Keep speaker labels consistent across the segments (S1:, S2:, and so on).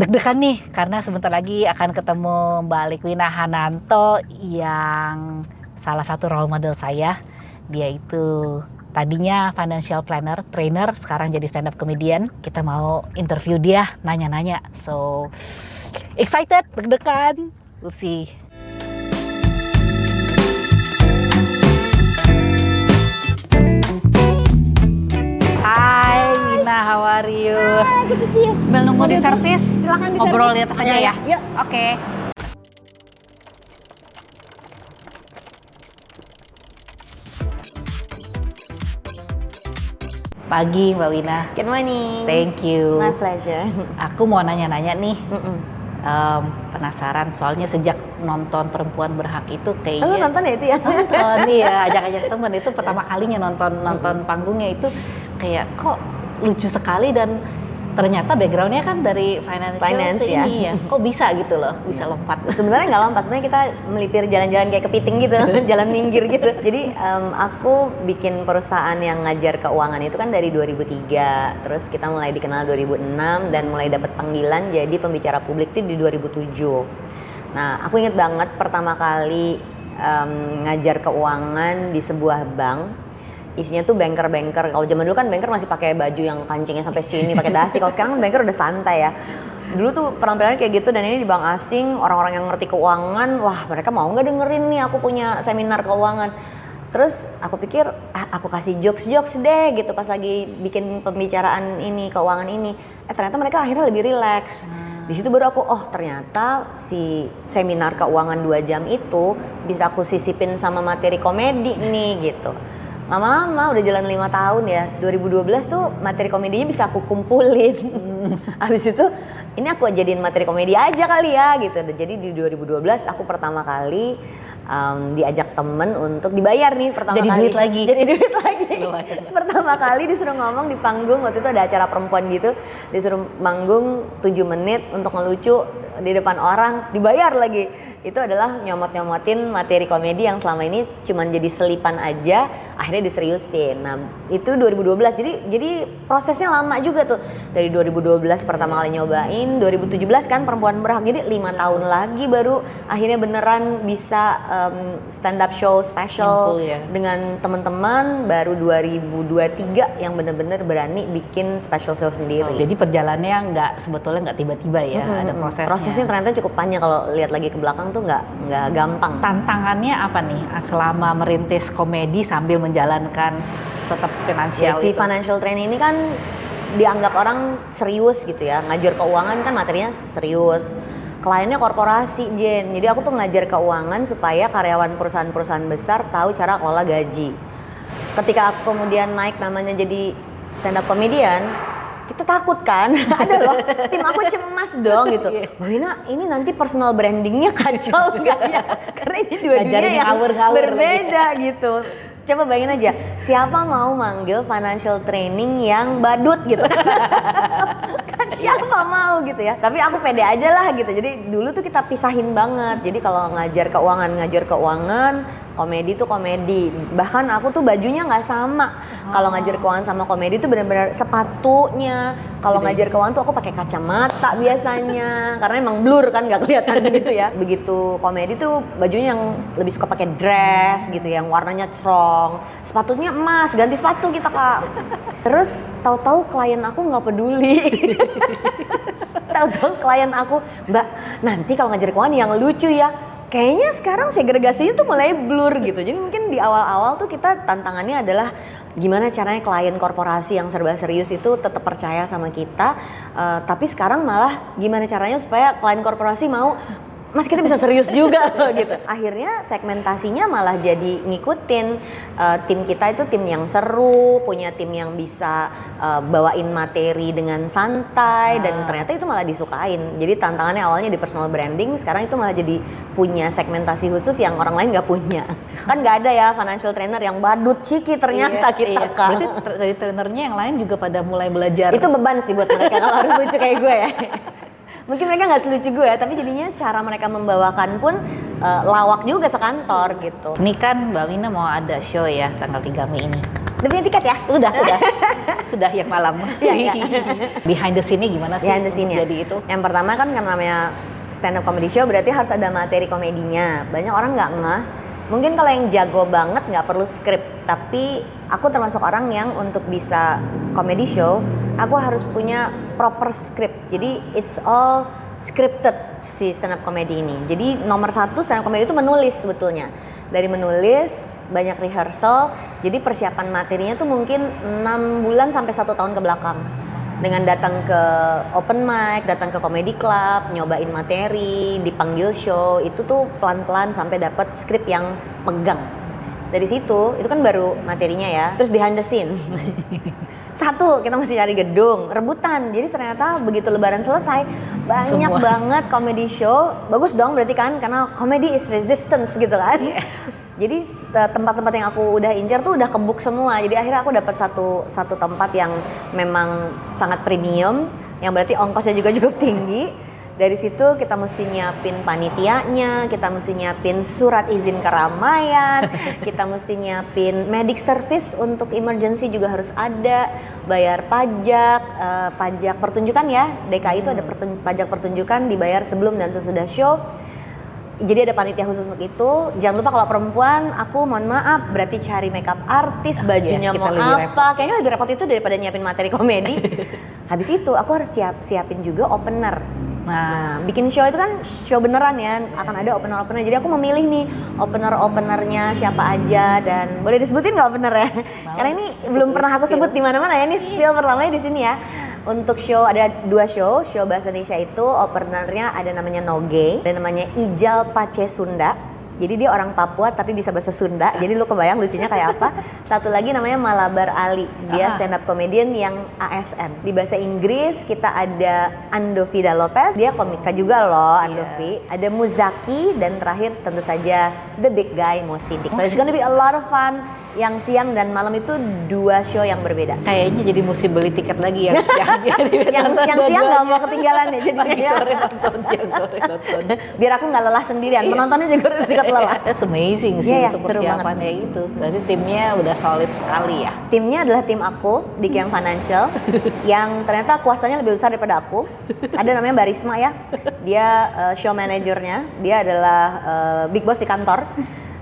S1: Deg-degan nih karena sebentar lagi akan ketemu Mbak Likwina Hananto yang salah satu role model saya. Dia itu tadinya financial planner, trainer, sekarang jadi stand up comedian. Kita mau interview dia, nanya-nanya. So excited, deg-degan. We'll see. Hai Wina, how are you?
S2: Hai, good to see you.
S1: Sambil nunggu di servis,
S2: Silakan di
S1: ngobrol di
S2: servis.
S1: atas aja ya?
S2: Yuk.
S1: Oke. Pagi Mbak Wina.
S2: Good morning.
S1: Thank you.
S2: My pleasure.
S1: Aku mau nanya-nanya nih.
S2: Mm-mm.
S1: Penasaran soalnya sejak nonton Perempuan Berhak itu
S2: Lu
S1: kayaknya
S2: nonton ya itu ya?
S1: nonton ya, ajak-ajak temen itu pertama kalinya nonton panggungnya itu kayak kok lucu sekali dan ternyata backgroundnya kan dari
S2: Finance,
S1: ke
S2: ya.
S1: ini ya. Kok bisa gitu loh, bisa lompat.
S2: Sebenarnya nggak lompat, sebenarnya kita melipir jalan-jalan kayak kepiting gitu, jalan minggir gitu. Jadi aku bikin perusahaan yang ngajar keuangan itu kan dari 2003, terus kita mulai dikenal 2006 dan mulai dapat panggilan jadi pembicara publik itu di 2007. Nah, aku inget banget pertama kali ngajar keuangan di sebuah bank. Isinya tuh banker-banker. Kalau zaman dulu kan banker masih pakai baju yang kancingnya sampai sini, pakai dasi. Kalau sekarang banker udah santai ya. Dulu tuh penampilannya kayak gitu dan ini di bank asing, orang-orang yang ngerti keuangan, wah mereka mau nggak dengerin nih aku punya seminar keuangan. Terus aku pikir, aku kasih jokes deh gitu pas lagi bikin pembicaraan ini, keuangan ini. Ternyata mereka akhirnya lebih rileks. Di situ baru aku, oh ternyata si seminar keuangan 2 jam itu bisa aku sisipin sama materi komedi nih gitu. Lama-lama udah jalan 5 tahun ya, 2012 tuh materi komedinya bisa aku kumpulin. Habis itu ini aku jadiin materi komedi aja kali ya gitu. Jadi di 2012 aku pertama kali diajak temen untuk dibayar nih pertama
S1: Jadi
S2: kali.
S1: duit lagi.
S2: Jadi duit lagi.
S1: Lumayan.
S2: Pertama kali disuruh ngomong di panggung, waktu itu ada acara perempuan gitu, disuruh manggung 7 menit untuk ngelucu di depan orang, dibayar lagi. Itu adalah nyomot-nyomotin materi komedi yang selama ini cuman jadi selipan aja, akhirnya diseriusin. Nah, itu 2012. Jadi prosesnya lama juga tuh. Dari 2012 pertama kali nyobain, 2017 kan Perempuan Berhak. Jadi 5 tahun lagi baru akhirnya beneran bisa stand up show special
S1: Yang full, ya.
S2: dengan teman-teman. Baru 2023 yang bener-bener berani bikin special show sendiri.
S1: Jadi perjalanannya sebetulnya nggak tiba-tiba ya, ada prosesnya.
S2: Prosesnya ternyata cukup panjang, kalau lihat lagi ke belakang tuh nggak gampang.
S1: Tantangannya apa nih selama merintis komedi sambil menjalankan tetap
S2: Ya,
S1: finansial
S2: si
S1: itu?
S2: financial training ini kan dianggap orang serius gitu ya. Ngajar keuangan kan materinya serius. Kliennya korporasi, Jen. Jadi aku tuh ngajar keuangan supaya karyawan perusahaan-perusahaan besar tahu cara kelola gaji. Ketika aku kemudian naik namanya jadi stand up comedian, kita takut kan? Ada loh, tim aku cemas dong gitu. Mbak Wina, ini nanti personal brandingnya kacau nggak ya? Karena ini dua dunia
S1: Ngajarin
S2: yang
S1: ngawur-ngawur
S2: berbeda gitu. Coba bayangin aja, siapa mau manggil financial training yang badut gitu kan, siapa mau gitu ya. Tapi aku pede aja lah gitu. Jadi dulu tuh kita pisahin banget. Jadi kalau ngajar keuangan, komedi tuh komedi. Bahkan aku tuh bajunya nggak sama. Kalau ngajar keuangan sama komedi tuh benar-benar sepatunya. Kalau ngajar keuangan tuh aku pakai kacamata biasanya, karena emang blur kan nggak kelihatan gitu ya. Begitu komedi tuh bajunya yang lebih suka pakai dress gitu, yang warnanya strong. Sepatunya emas, ganti sepatu kita Kak. Terus tahu-tahu klien aku nggak peduli. Tahu-tahu klien aku, Mbak, nanti kalau ngajar keuangan yang lucu ya. Kayaknya sekarang segregasinya tuh mulai blur gitu. Jadi mungkin di awal-awal tuh kita tantangannya adalah gimana caranya klien korporasi yang serba serius itu tetap percaya sama kita. Tapi sekarang malah gimana caranya supaya klien korporasi mau, Mas kita bisa serius juga loh gitu. Akhirnya segmentasinya malah jadi ngikutin tim kita itu tim yang seru, punya tim yang bisa bawain materi dengan santai dan ternyata itu malah disukain. Jadi tantangannya awalnya di personal branding, sekarang itu malah jadi punya segmentasi khusus yang orang lain nggak punya. Kan nggak ada ya financial trainer yang badut ciki ternyata kita kan.
S1: Berarti dari trainernya yang lain juga pada mulai belajar.
S2: Itu beban sih buat mereka kalau harus lucu kayak gue ya. Mungkin mereka nggak selucu gue, tapi jadinya cara mereka membawakan pun lawak juga sekantor gitu.
S1: Ini kan Mbak Wina mau ada show ya tanggal 3 Mei ini.
S2: Udah punya tiket ya?
S1: Udah. sudah yang malam.
S2: Iya.
S1: Behind the scene gimana sih?
S2: Behind the scene
S1: untuk jadi itu?
S2: Yang pertama kan karena namanya stand up comedy show berarti harus ada materi komedinya. Banyak orang nggak ngeh. Mungkin kalau yang jago banget nggak perlu skrip. Tapi aku termasuk orang yang untuk bisa comedy show, aku harus punya proper script. Jadi it's all scripted si stand up comedy ini. Jadi nomor satu stand up comedy itu menulis sebetulnya. Dari menulis, banyak rehearsal. Jadi persiapan materinya tuh mungkin 6 bulan sampai 1 tahun ke belakang. Dengan datang ke open mic, datang ke comedy club, nyobain materi, dipanggil show, itu tuh pelan-pelan sampai dapat skrip yang pegang. Dari situ, itu kan baru materinya ya. Terus behind the scene. Satu, kita mesti cari gedung, rebutan. Jadi ternyata begitu lebaran selesai, banyak banget comedy show. Bagus dong berarti kan, karena comedy is resistance gitu kan. Jadi tempat-tempat yang aku udah incar tuh udah kebook semua. Jadi akhirnya aku dapat satu tempat yang memang sangat premium, yang berarti ongkosnya juga cukup tinggi. Dari situ kita mesti nyiapin panitianya, kita mesti nyiapin surat izin keramaian, kita mesti nyiapin medic service untuk emergency juga harus ada, bayar pajak, pajak pertunjukan ya. DKI itu ada pajak pertunjukan dibayar sebelum dan sesudah show. Jadi ada panitia khusus untuk itu. Jangan lupa kalau perempuan, aku mohon maaf, berarti cari makeup artis, bajunya mau apa. Kayaknya lebih repot itu daripada nyiapin materi komedi. Habis itu aku harus siapin juga opener. Nah, bikin show itu kan show beneran ya, akan ada opener-opener. Jadi aku memilih nih opener-openernya siapa aja, dan boleh disebutin nggak opener ya? Karena ini belum pernah aku sebut di mana-mana ya. Ini spill pertamanya di sini ya. Untuk show ada 2 show bahasa Indonesia itu openernya ada namanya Noge, ada namanya Ijal Pace Sunda. Jadi dia orang Papua tapi bisa bahasa Sunda. Jadi lu kebayang lucunya kayak apa. Satu lagi namanya Malabar Ali. Dia stand up comedian yang ASN. Di bahasa Inggris kita ada Andovida Lopez. Dia komika juga loh, Andovi. Ada Muzaki dan terakhir tentu saja the big guy Mo Sidik. So it's gonna be a lot of fun. Yang siang dan malam itu 2 show yang berbeda.
S1: Kayaknya jadi mesti beli tiket lagi yang siangnya.
S2: yang siang nggak mau ketinggalan ya jadinya.
S1: Pagi sore nonton, siang sore nonton.
S2: Biar aku nggak lelah sendirian. Menontonnya juga harus sedikit lelah.
S1: That's amazing sih
S2: Iya,
S1: untuk
S2: seru
S1: persiapannya itu. Berarti timnya udah solid sekali ya.
S2: Timnya adalah tim aku di Kiang Financial yang ternyata kuasanya lebih besar daripada aku. Ada namanya Mbak Risma ya. Dia show manajernya. Dia adalah big boss di kantor.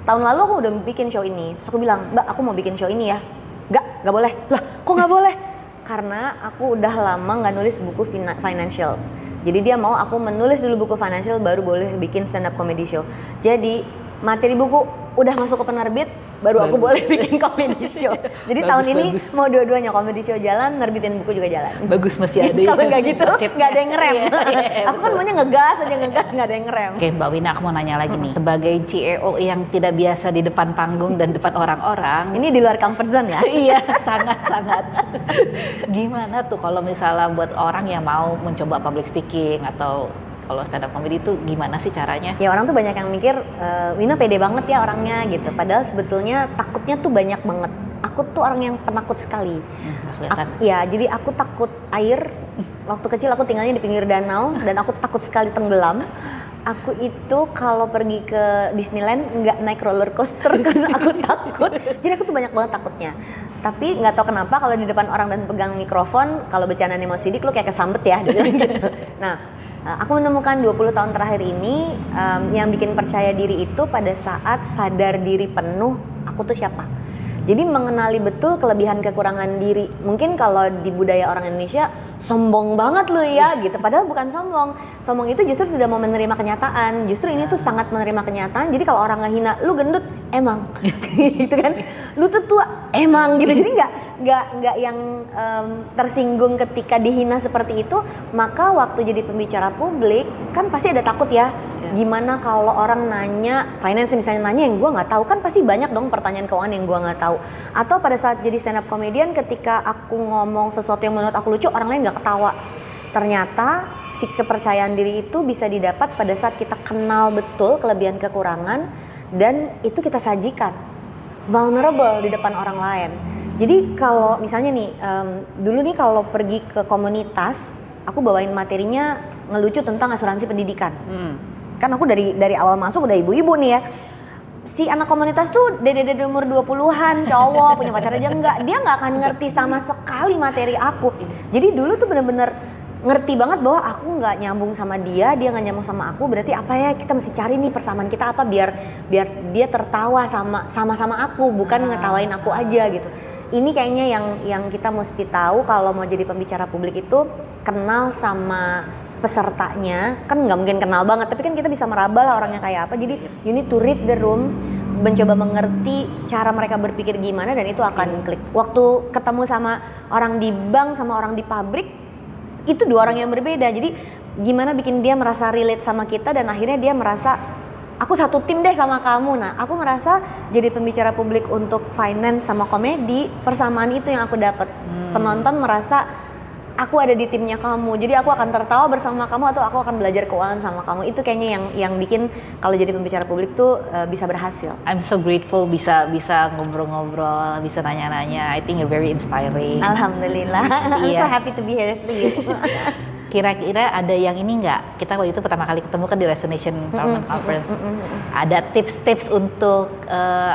S2: Tahun lalu aku udah bikin show ini. Terus aku bilang, "Mbak, aku mau bikin show ini ya." Nggak boleh. Lah, kok nggak boleh? Karena aku udah lama nggak nulis buku financial. Jadi dia mau aku menulis dulu buku financial baru boleh bikin stand up comedy show. Jadi materi buku udah masuk ke penerbit, baru aku boleh bikin comedy show. Jadi tahun ini mau dua-duanya, comedy show jalan, nerbitin buku juga jalan.
S1: Bagus, masih ada.
S2: Kalau nggak gitu, nggak ada yang ngerem. Aku kan maunya ngegas aja, nggak ada yang ngerem.
S1: Oke, Mbak Wina, aku mau nanya lagi nih. Sebagai CEO yang tidak biasa di depan panggung dan depan orang-orang.
S2: Ini di luar comfort zone ya?
S1: Iya, sangat-sangat. Gimana tuh kalau misalnya buat orang yang mau mencoba public speaking atau kalau stand up comedy itu gimana sih caranya?
S2: Ya orang tuh banyak yang mikir, Wina pede banget ya orangnya gitu. Padahal sebetulnya takutnya tuh banyak banget. Aku tuh orang yang penakut sekali. Ya, jadi aku takut air. Waktu kecil aku tinggalnya di pinggir danau dan aku takut sekali tenggelam. Aku itu kalau pergi ke Disneyland nggak naik roller coaster karena aku takut. Jadi aku tuh banyak banget takutnya. Tapi nggak tahu kenapa kalau di depan orang dan pegang mikrofon, kalau bercanda nih Mo Sidik lu kayak kesambet ya gitu. Nah, aku menemukan 20 tahun terakhir ini yang bikin percaya diri itu pada saat sadar diri penuh aku tuh siapa. Jadi mengenali betul kelebihan kekurangan diri. Mungkin kalau di budaya orang Indonesia sombong banget lu ya gitu. Padahal bukan sombong. Sombong itu justru tidak mau menerima kenyataan. Justru ini tuh sangat menerima kenyataan. Jadi kalau orang ngehina lu gendut, emang gitu kan. Lu tuh tua, emang gitu. Jadi nggak yang tersinggung ketika dihina seperti itu. Maka waktu jadi pembicara publik kan pasti ada takut ya. Gimana kalau orang nanya finance misalnya, nanya yang gue nggak tahu, kan pasti banyak dong pertanyaan keuangan yang gue nggak tahu. Atau pada saat jadi stand up comedian, ketika aku ngomong sesuatu yang menurut aku lucu, orang lain nggak ketawa. Ternyata si kepercayaan diri itu bisa didapat pada saat kita kenal betul kelebihan kekurangan dan itu kita sajikan vulnerable di depan orang lain. Jadi kalau misalnya nih dulu nih kalau pergi ke komunitas, aku bawain materinya ngelucu tentang asuransi pendidikan. Kan aku dari awal masuk udah ibu-ibu nih ya. si anak komunitas tuh dede umur 20-an, cowok, punya pacar aja enggak, dia nggak akan ngerti sama sekali materi aku. Jadi dulu tuh bener-bener ngerti banget bahwa aku nggak nyambung sama dia nggak nyambung sama aku, berarti apa ya, kita mesti cari nih persamaan kita apa biar dia tertawa sama aku, bukan ngetawain aku aja gitu. Ini kayaknya yang kita mesti tahu kalau mau jadi pembicara publik itu, kenal sama pesertanya. Kan nggak mungkin kenal banget, tapi kan kita bisa meraba lah orangnya kayak apa. Jadi you need to read the room, mencoba mengerti cara mereka berpikir gimana, dan itu akan klik. Waktu ketemu sama orang di bank sama orang di pabrik, itu dua orang yang berbeda. Jadi gimana bikin dia merasa relate sama kita, dan akhirnya dia merasa aku satu tim deh sama kamu. Nah, aku merasa jadi pembicara publik untuk finance sama komedi, persamaan itu yang aku dapat. Penonton merasa aku ada di timnya kamu, jadi aku akan tertawa bersama kamu, atau aku akan belajar keuangan sama kamu. Itu kayaknya yang bikin kalau jadi pembicara publik tuh bisa berhasil.
S1: I'm so grateful bisa ngobrol-ngobrol, bisa nanya-nanya. I think you're very inspiring.
S2: Alhamdulillah. I'm so happy to be here with you.
S1: Kira-kira ada yang ini nggak? Kita waktu itu pertama kali ketemu kan di Resonation Empowerment Conference. Ada tips-tips untuk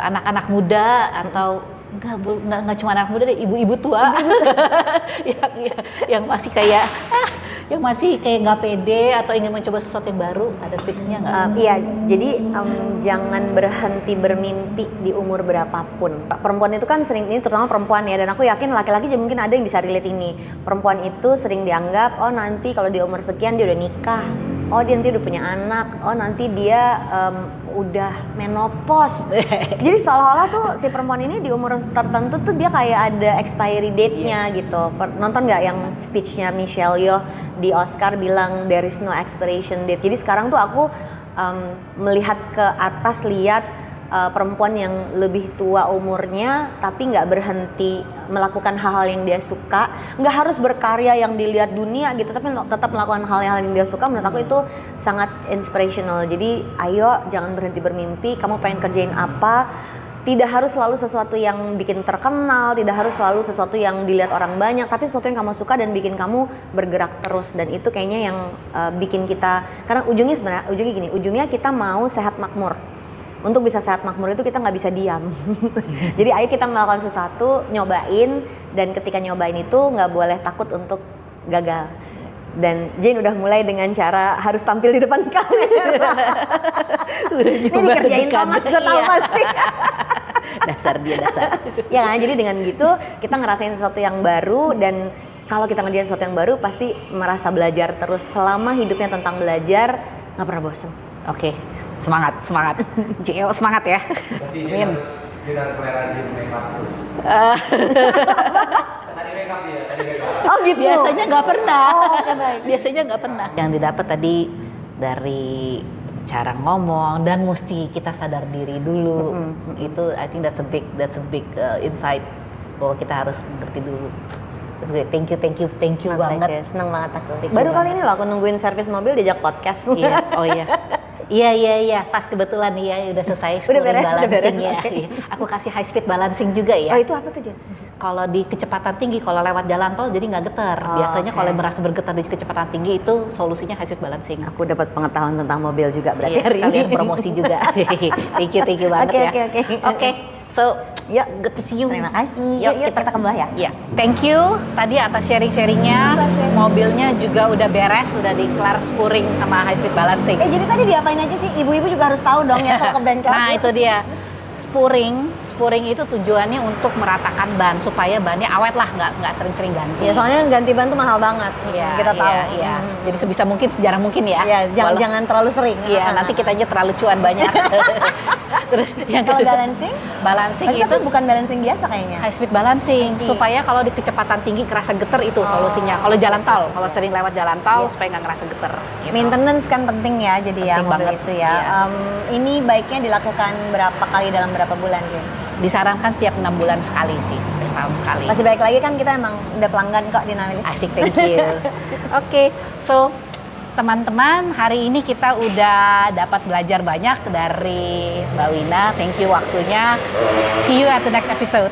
S1: anak-anak muda, atau nggak cuma anak muda deh, ibu-ibu tua yang masih kayak nggak pede atau ingin mencoba sesuatu yang baru, ada tipsnya nggak?
S2: Iya, jadi jangan berhenti bermimpi di umur berapapun. Perempuan itu kan sering, ini terutama perempuan ya, dan aku yakin laki-laki juga mungkin ada yang bisa relate ini. Perempuan itu sering dianggap, oh nanti kalau di umur sekian dia udah nikah, oh dia nanti udah punya anak, oh nanti dia udah menopause. Jadi seolah-olah tuh si perempuan ini di umur tertentu tuh dia kayak ada expiry date-nya gitu. Nonton nggak yang speech-nya Michelle Yeoh di Oscar bilang there is no expiration date. Jadi sekarang tuh aku melihat ke atas, lihat perempuan yang lebih tua umurnya tapi nggak berhenti melakukan hal-hal yang dia suka, nggak harus berkarya yang dilihat dunia gitu, tapi tetap melakukan hal-hal yang dia suka. Menurut aku itu sangat inspirational. Jadi ayo jangan berhenti bermimpi. Kamu pengen kerjain apa? Tidak harus selalu sesuatu yang bikin terkenal, tidak harus selalu sesuatu yang dilihat orang banyak, tapi sesuatu yang kamu suka dan bikin kamu bergerak terus. Dan itu kayaknya yang bikin kita, karena ujungnya gini, ujungnya kita mau sehat makmur. Untuk bisa sehat makmur itu kita nggak bisa diam. Jadi ayo kita melakukan sesuatu, nyobain, dan ketika nyobain itu nggak boleh takut untuk gagal. Dan Jane udah mulai dengan cara harus tampil di depan kamera. Ini dikerjain Thomas, gue tahu pasti.
S1: dasar.
S2: Ya kan, jadi dengan gitu kita ngerasain sesuatu yang baru, dan kalau kita ngerjain sesuatu yang baru pasti merasa belajar terus. Selama hidupnya tentang belajar, nggak pernah bosan.
S1: Oke. Semangat. CEO semangat ya. Min.
S3: Dia harus mulai rajin make up terus. Tadi make up dia.
S2: Oh gitu.
S1: Biasanya nggak pernah.
S2: Baik.
S1: Biasanya nggak pernah. Yang didapat tadi dari cara ngomong, dan mesti kita sadar diri dulu. Itu I think that's a big insight, bahwa kita harus mengerti dulu. That's great. Thank you banget.
S2: Seneng banget aku.
S1: Thank you
S2: Baru
S1: banget.
S2: kali ini loh aku nungguin servis mobil diajak podcast.
S1: Iya. Oh iya. Iya, pas kebetulan ya udah selesai scoring balancing ya.
S2: Okay.
S1: Iya. Aku kasih high speed balancing juga ya.
S2: Oh itu apa tuh Jen?
S1: Kalau di kecepatan tinggi, kalau lewat jalan tol jadi nggak getar.
S2: Oh,
S1: Biasanya
S2: okay.
S1: kalau merasa bergetar di kecepatan tinggi itu solusinya high speed balancing.
S2: Aku dapat pengetahuan tentang mobil juga berarti
S1: Iya,
S2: hari ini.
S1: sekalian promosi juga. Thank you banget ya. Oke. So,
S2: Yuk,
S1: good to see you.
S2: terima kasih. Yuk kita ke bawah ya.
S1: Ya, thank you tadi atas sharing-sharingnya. Mobilnya juga udah beres, udah dikelar spuring sama high speed balancing.
S2: Jadi tadi diapain aja sih? Ibu-ibu juga harus tahu dong ya kalau ke bengkel.
S1: Nah itu dia, spuring itu tujuannya untuk meratakan ban supaya bannya awet lah, nggak sering-sering ganti.
S2: Ya soalnya ganti ban tuh mahal banget.
S1: Iya,
S2: kita tahu.
S1: Iya. Jadi sebisa mungkin sejarah mungkin ya.
S2: Iya, jangan terlalu sering.
S1: Iya, nanti kita aja terlalu cuan banyak. Terus yang
S2: kalau
S1: kedua,
S2: balancing
S1: itu
S2: tapi bukan balancing biasa kayaknya.
S1: high speed balancing supaya kalau di kecepatan tinggi kerasa geter, itu solusinya. Kalau jalan tol, kalau sering lewat jalan tol supaya nggak ngerasa geter. Gitu.
S2: Maintenance kan penting ya, jadi ya
S1: Penting
S2: mobil
S1: banget,
S2: itu ya.
S1: iya.
S2: Ini baiknya dilakukan berapa kali dalam berapa bulan gitu?
S1: Disarankan tiap 6 bulan sekali sih, sampai setahun sekali.
S2: Masih baik lagi kan, kita emang udah pelanggan kok di Nawilis.
S1: Asik, thank you. Oke, so teman-teman, hari ini kita udah dapat belajar banyak dari Mbak Wina. Thank you waktunya. See you at the next episode.